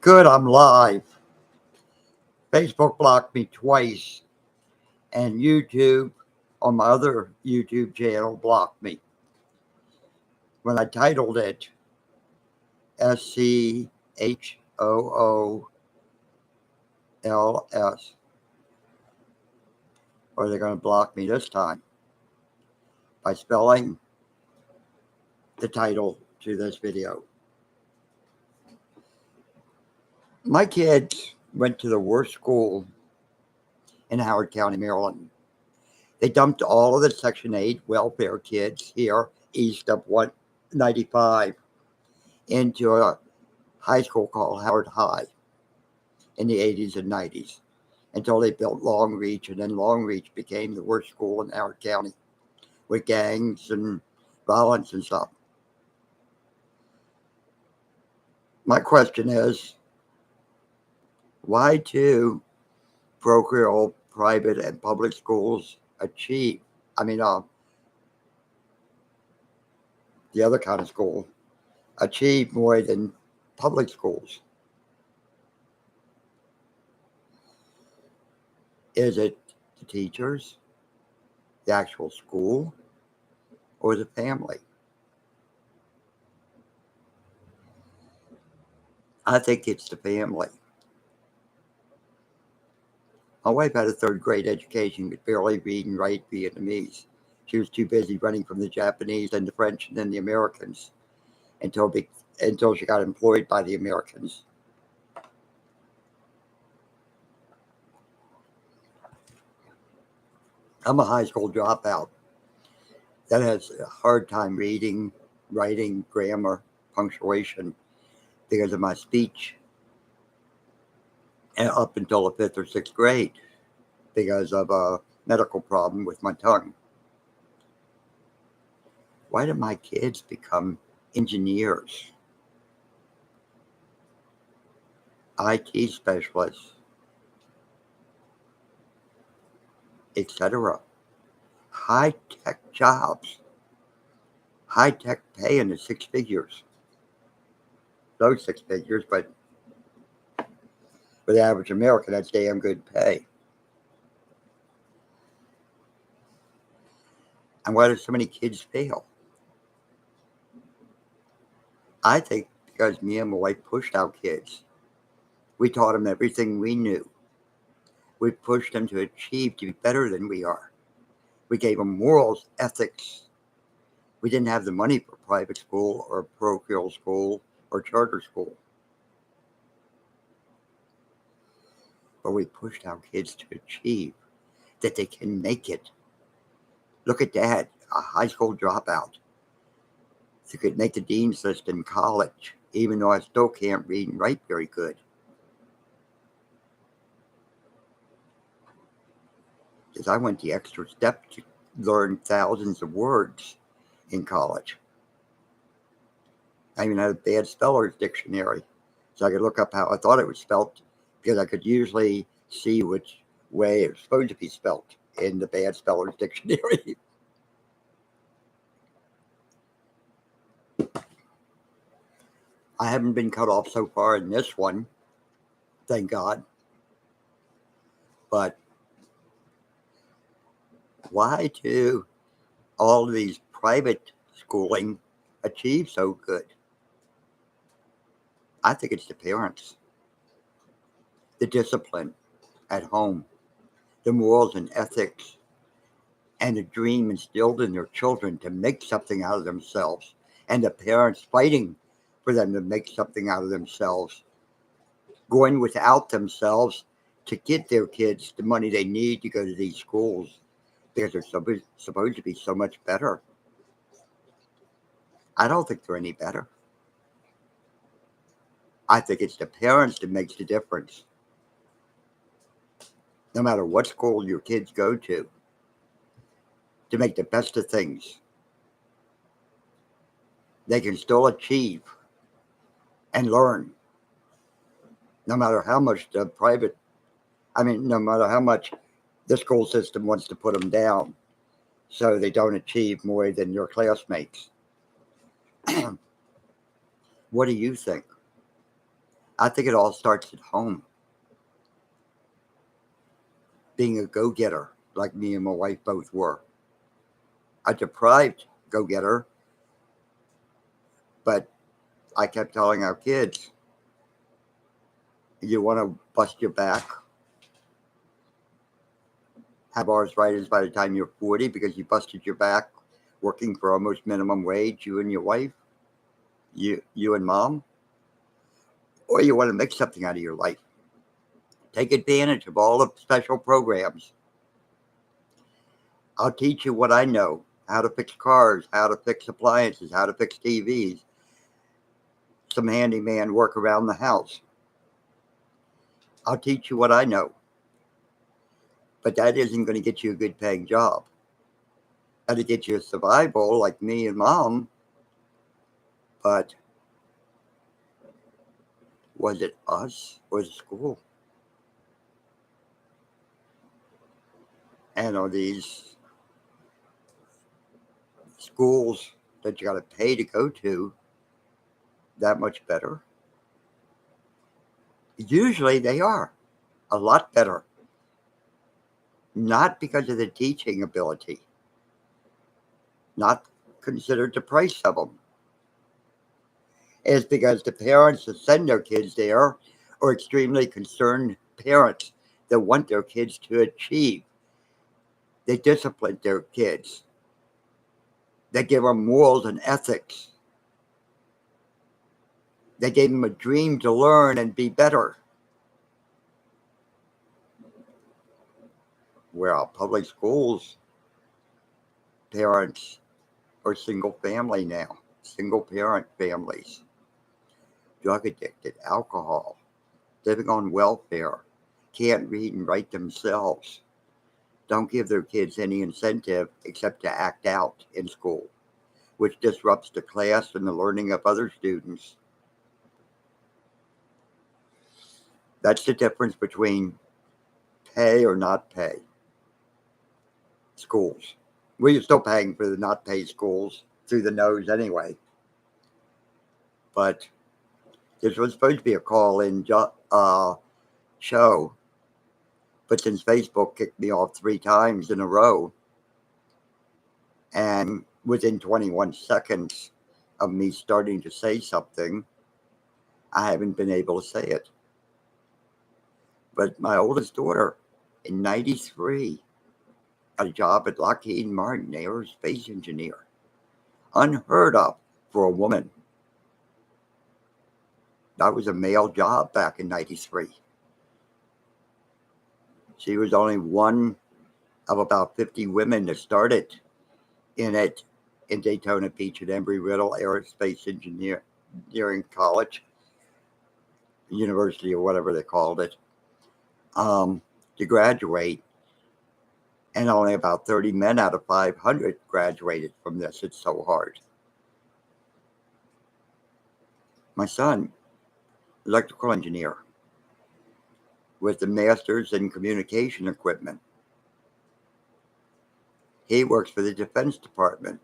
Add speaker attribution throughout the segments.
Speaker 1: Good, I'm live. Facebook blocked me twice, and YouTube on my other YouTube channel blocked me. When I titled it SCHOOLS, or they're going to block me this time by spelling the title to this video. My kids went to the worst school in Howard County, Maryland. They dumped all of the Section 8 welfare kids here east of 195 into a high school called Howard High in the 80s and 90s until they built Long Reach, and then Long Reach became the worst school in Howard County with gangs and violence and stuff. My question is, why do parochial, private, and public schools achieve? The other kind of school achieve more than public schools. Is it the teachers, the actual school, or the family? I think it's the family. My wife had a third grade education, could barely read and write Vietnamese. She was too busy running from the Japanese and the French and then the Americans until she got employed by the Americans. I'm a high school dropout that has a hard time reading, writing, grammar, punctuation because of my speech, and up until the 5th or 6th grade because of a medical problem with my tongue. Why did my kids become engineers, IT specialists, etc.? High-tech jobs, high-tech pay in the 6 figures. Those 6 figures, but for the average American, that's damn good pay. And why do so many kids fail? I think because me and my wife pushed our kids. We taught them everything we knew. We pushed them to achieve, to be better than we are. We gave them morals, ethics. We didn't have the money for private school or parochial school or charter school. But we pushed our kids to achieve, that they can make it. Look at Dad, a high school dropout. He could make the dean's list in college, even though I still can't read and write very good. Because I went the extra step to learn thousands of words in college. I even had a bad speller's dictionary, so I could look up how I thought it was spelt, because I could usually see which way it was supposed to be spelt in the bad speller's dictionary. I haven't been cut off so far in this one, thank God. But why do all of these private schooling achieve so good? I think it's the parents, the discipline at home, the morals and ethics, and the dream instilled in their children to make something out of themselves, and the parents fighting for them to make something out of themselves, going without themselves to get their kids the money they need to go to these schools because they're supposed to be so much better. I don't think they're any better. I think it's the parents that makes the difference. No matter what school your kids go to make the best of things, they can still achieve and learn, no matter how much no matter how much the school system wants to put them down so they don't achieve more than your classmates. What do you think? I think it all starts at home. Being a go-getter, like me and my wife both were. A deprived go-getter, but I kept telling our kids, you want to bust your back, have arthritis by the time you're 40 because you busted your back working for almost minimum wage, you and your wife, you and mom, or you want to make something out of your life. Take advantage of all the special programs. I'll teach you what I know, how to fix cars, how to fix appliances, how to fix TVs, some handyman work around the house. I'll teach you what I know. But that isn't going to get you a good paying job. That'll get you a survival like me and mom. But was it us or the school? And are these schools that you got to pay to go to that much better? Usually they are a lot better. Not because of the teaching ability, not considered the price of them. It's because the parents that send their kids there are extremely concerned parents that want their kids to achieve. They discipline their kids. They give them morals and ethics. They gave them a dream to learn and be better. Well, public schools, parents are single family now, single parent families, drug addicted, alcohol, living on welfare, can't read and write themselves, don't give their kids any incentive except to act out in school, which disrupts the class and the learning of other students. That's the difference between pay or not pay schools. We're still paying for the not pay schools through the nose anyway. But this was supposed to be a call-in show, but since Facebook kicked me off 3 times in a row, and within 21 seconds of me starting to say something, I haven't been able to say it. But my oldest daughter, in '93, got a job at Lockheed Martin, aerospace engineer. Unheard of for a woman. That was a male job back in '93. She was only one of about 50 women that started in it in Daytona Beach at Embry-Riddle Aerospace Engineering College, university or whatever they called it, to graduate. And only about 30 men out of 500 graduated from this. It's so hard. My son, electrical engineer, with a master's in communication equipment. He works for the Defense Department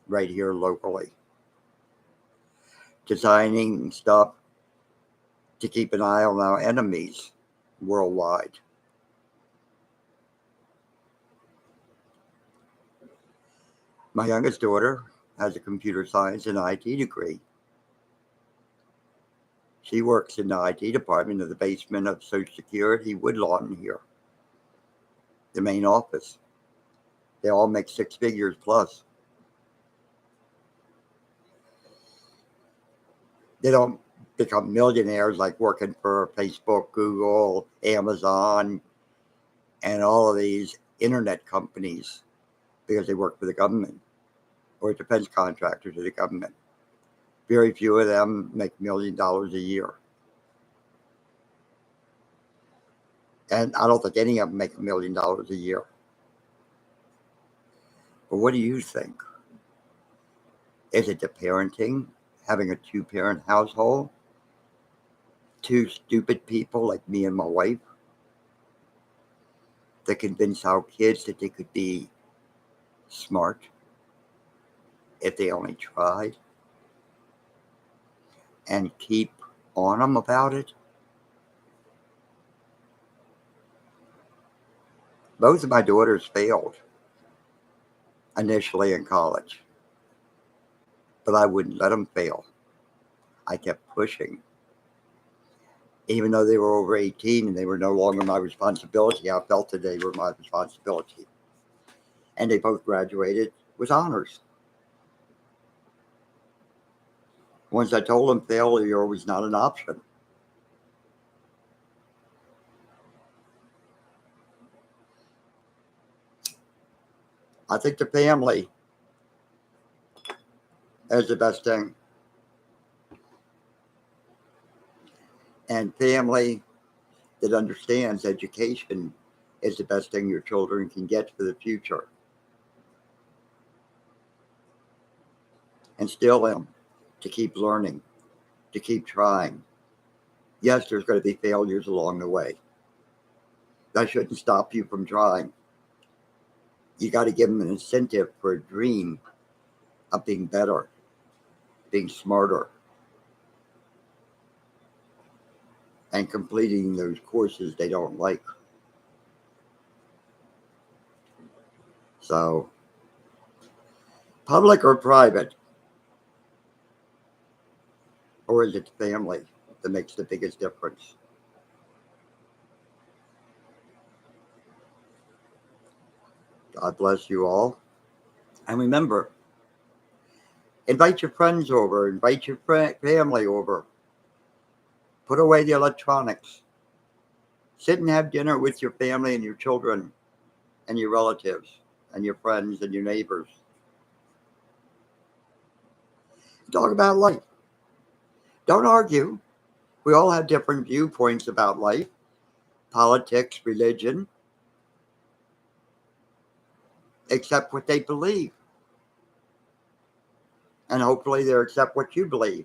Speaker 1: right here locally, designing stuff to keep an eye on our enemies worldwide. My youngest daughter has a computer science and IT degree. She works in the IT department of the basement of Social Security Woodlawn here, the main office. They all make 6 figures plus. They don't become millionaires like working for Facebook, Google, Amazon, and all of these internet companies because they work for the government or defense contractors of the government. Very few of them make $1 million a year. And I don't think any of them make $1 million a year. But what do you think? Is it the parenting, having a 2-parent household? 2 stupid people like me and my wife that convince our kids that they could be smart if they only tried, and keep on them about it? Both of my daughters failed initially in college, but I wouldn't let them fail. I kept pushing. Even though they were over 18 and they were no longer my responsibility, I felt that they were my responsibility. And they both graduated with honors. Once I told them failure was not an option. I think the family is the best thing. And family that understands education is the best thing your children can get for the future. Instill them to keep learning, to keep trying. Yes, there's going to be failures along the way. That shouldn't stop you from trying. You got to give them an incentive for a dream of being better, being smarter, and completing those courses they don't like. So, public or private? Or is it the family that makes the biggest difference? God bless you all. And remember, invite your friends over, invite your family over. Put away the electronics. Sit and have dinner with your family and your children and your relatives and your friends and your neighbors. Talk about life. Don't argue. We all have different viewpoints about life, politics, religion. Accept what they believe. And hopefully they'll accept what you believe.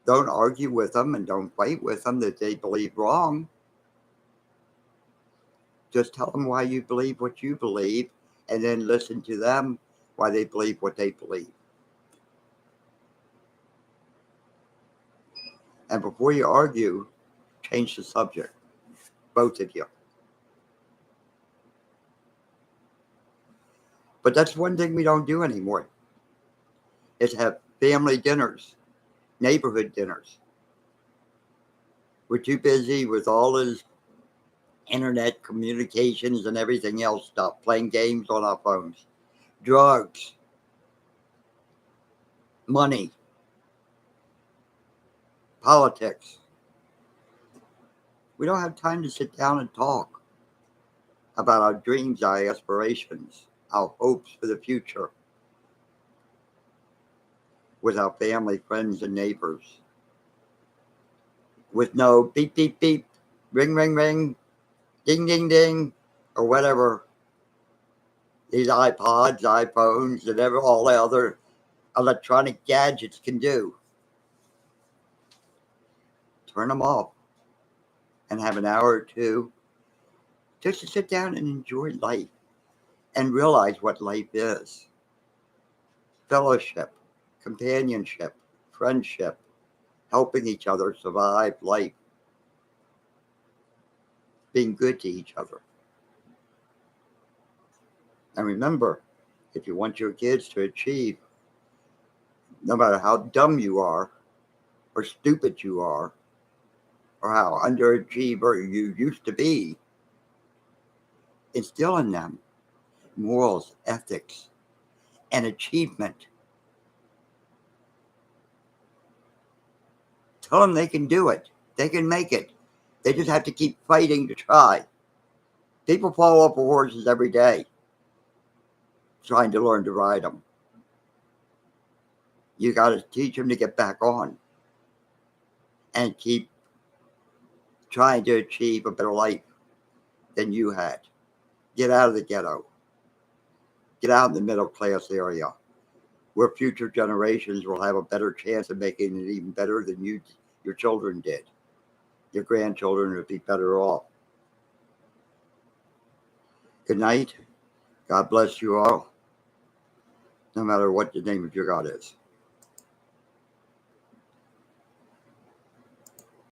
Speaker 1: Don't argue with them and don't fight with them that they believe wrong. Just tell them why you believe what you believe and then listen to them why they believe what they believe. And before you argue, change the subject, both of you. But that's one thing we don't do anymore, is have family dinners, neighborhood dinners. We're too busy with all this internet communications and everything else stuff, playing games on our phones, drugs, money, politics. We don't have time to sit down and talk about our dreams, our aspirations, our hopes for the future with our family, friends, and neighbors. With no beep, beep, beep, ring, ring, ring, ding, ding, ding, or whatever these iPods, iPhones, and all the other electronic gadgets can do. Turn them off and have an hour or two just to sit down and enjoy life and realize what life is. Fellowship, companionship, friendship, helping each other survive life, being good to each other. And remember, if you want your kids to achieve, no matter how dumb you are, or stupid you are, or how underachiever you used to be, instill in them morals, ethics, and achievement. Tell them they can do it. They can make it. They just have to keep fighting to try. People fall off of horses every day trying to learn to ride them. You got to teach them to get back on and keep trying to achieve a better life than you had. Get out of the ghetto. Get out in the middle class area where future generations will have a better chance of making it even better than your children did. Your grandchildren will be better off. Good night. God bless you all, no matter what the name of your God is.